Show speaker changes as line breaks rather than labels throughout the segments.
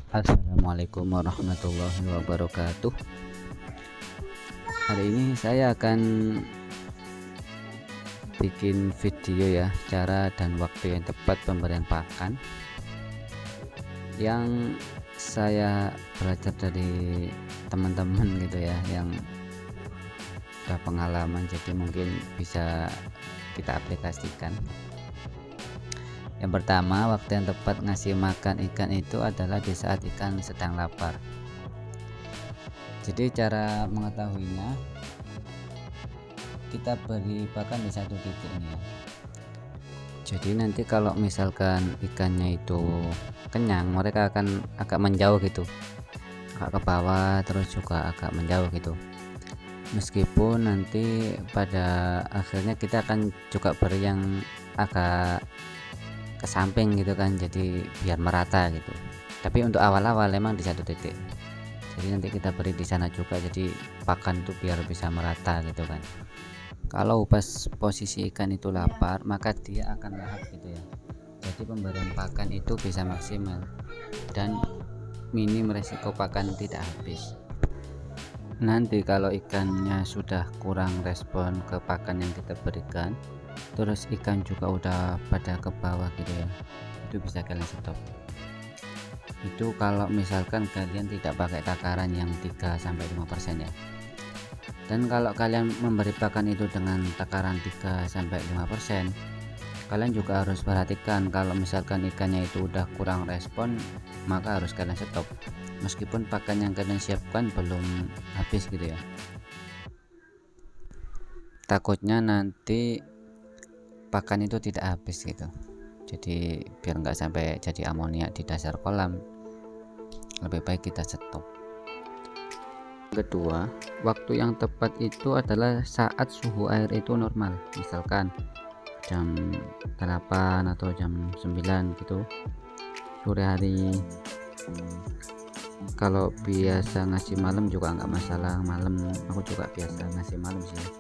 Assalamualaikum warahmatullahi wabarakatuh. Hari ini saya akan bikin video ya, cara dan waktu yang tepat pemberian pakan, yang saya belajar dari teman-teman gitu ya, yang udah pengalaman, jadi mungkin bisa kita aplikasikan. Yang pertama, waktu yang tepat ngasih makan ikan itu adalah di saat ikan sedang lapar. Jadi cara mengetahuinya, kita beri pakan di satu titik ini ya. Jadi nanti kalau misalkan ikannya itu kenyang, mereka akan agak menjauh gitu, agak ke bawah, terus juga agak menjauh gitu. Meskipun nanti pada akhirnya kita akan juga beri yang agak ke samping gitu kan, jadi biar merata gitu. Tapi untuk awal-awal memang di satu titik. Jadi nanti kita beri di sana juga, jadi pakan tuh biar bisa merata gitu kan. Kalau pas posisi ikan itu lapar, maka dia akan lahap gitu ya. Jadi pemberian pakan itu bisa maksimal dan minim resiko pakan tidak habis. Nanti kalau ikannya sudah kurang respon ke pakan yang kita berikan, terus ikan juga udah pada ke bawah gitu ya, itu bisa kalian stop. Itu kalau misalkan kalian tidak pakai takaran yang 3-5% ya. Dan kalau kalian memberi pakan itu dengan takaran 3-5%, kalian juga harus perhatikan kalau misalkan ikannya itu udah kurang respon, maka harus kalian stop meskipun pakan yang kalian siapkan belum habis gitu ya. Takutnya nanti pakan itu tidak habis gitu, jadi biar nggak sampai jadi amonia di dasar kolam, lebih baik kita stop. Kedua, waktu yang tepat itu adalah saat suhu air itu normal, misalkan jam 8 atau jam 9 gitu, sore hari. Kalau biasa ngasih malam juga nggak masalah, malam aku juga biasa ngasih malam sih,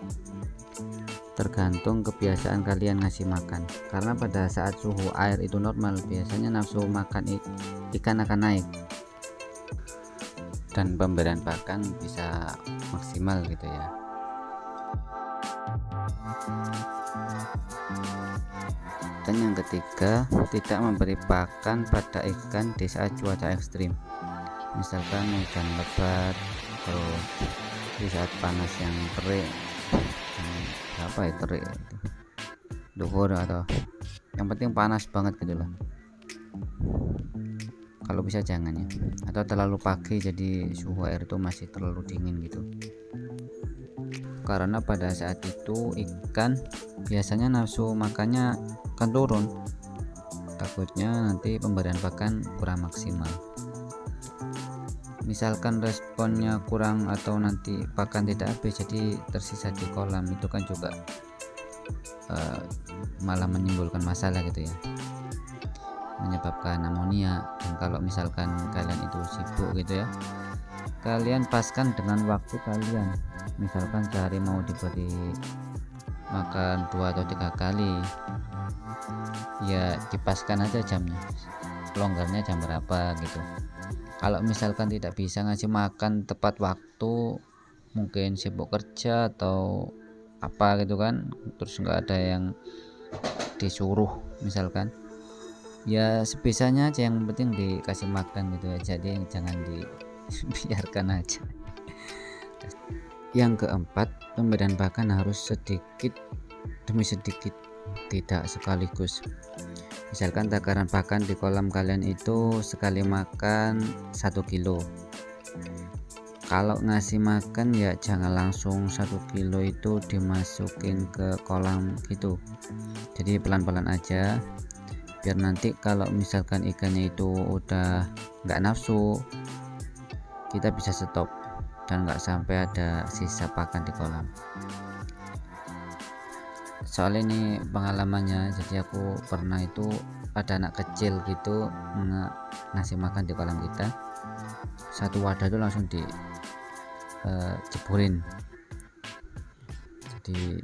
tergantung kebiasaan kalian ngasih makan. Karena pada saat suhu air itu normal, biasanya nafsu makan ikan akan naik dan pemberian pakan bisa maksimal gitu ya. Dan yang ketiga, tidak memberi pakan pada ikan di saat cuaca ekstrim, misalkan hujan lebat, terus di saat panas yang terik, apa ya, terik duhur, atau yang penting panas banget gitu loh. Kalau bisa jangan ya, atau terlalu pagi jadi suhu air itu masih terlalu dingin gitu, karena pada saat itu ikan biasanya nafsu makannya akan turun, takutnya nanti pemberian pakan kurang maksimal. Misalkan responnya kurang atau nanti pakan tidak habis jadi tersisa di kolam, itu kan juga malah menimbulkan masalah gitu ya, menyebabkan amonia. Dan kalau misalkan kalian itu sibuk gitu ya, kalian paskan dengan waktu kalian, misalkan sehari mau diberi makan 2 atau 3 kali ya, dipaskan aja jamnya, longgarnya jam berapa gitu. Kalau misalkan tidak bisa ngasih makan tepat waktu, mungkin sibuk kerja atau apa gitu kan, terus nggak ada yang disuruh misalkan, ya sebisanya aja, yang penting dikasih makan gitu ya, jadi jangan dibiarkan aja. Yang keempat, pemberian pakan harus sedikit demi sedikit, tidak sekaligus. Misalkan takaran pakan di kolam kalian itu sekali makan 1 kilo. Kalau ngasih makan ya jangan langsung 1 kilo itu dimasukin ke kolam gitu, jadi pelan-pelan aja, biar nanti kalau misalkan ikannya itu udah nggak nafsu, kita bisa stop dan nggak sampai ada sisa pakan di kolam. Soal ini pengalamannya, jadi aku pernah itu ada anak kecil gitu ngasih makan di kolam kita, satu wadah itu langsung di jebolin, jadi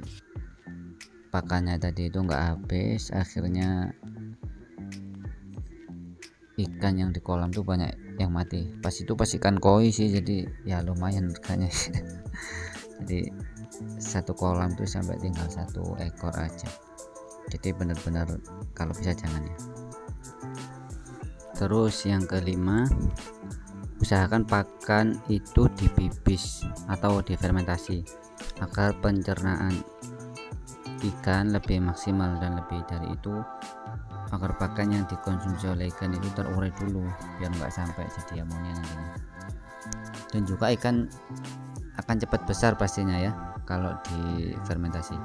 pakannya tadi itu nggak habis, akhirnya ikan yang di kolam tuh banyak yang mati. Pas itu pas ikan koi sih, jadi ya lumayan harganya. Jadi satu kolam tuh sampai tinggal 1 ekor aja, jadi benar-benar kalau bisa jangan ya. Terus yang kelima, usahakan pakan itu dibibis atau difermentasi agar pencernaan ikan lebih maksimal, dan lebih dari itu agar pakan yang dikonsumsi oleh ikan itu terurai dulu biar nggak sampai jadi amonia nantinya. Dan juga ikan akan cepat besar pastinya ya kalau difermentasi.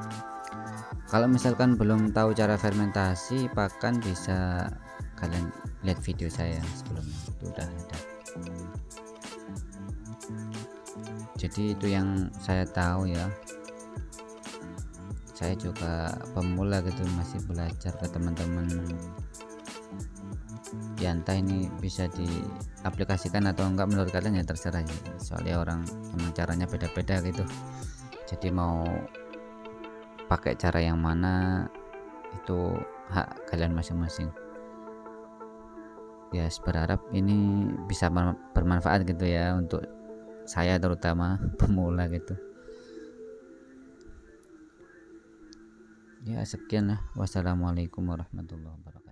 Kalau misalkan belum tahu cara fermentasi pakan, bisa kalian lihat video saya sebelumnya, itu udah ada. Jadi itu yang saya tahu ya, saya juga pemula gitu, masih belajar ke teman-teman ya, entah ini bisa diaplikasikan atau enggak menurut kalian ya terserah ya, soalnya orang emang caranya beda-beda gitu, jadi mau pakai cara yang mana itu hak kalian masing-masing ya. Berharap ini bisa bermanfaat gitu ya untuk saya terutama pemula gitu ya. Sekian lah, wassalamualaikum warahmatullahi wabarakatuh.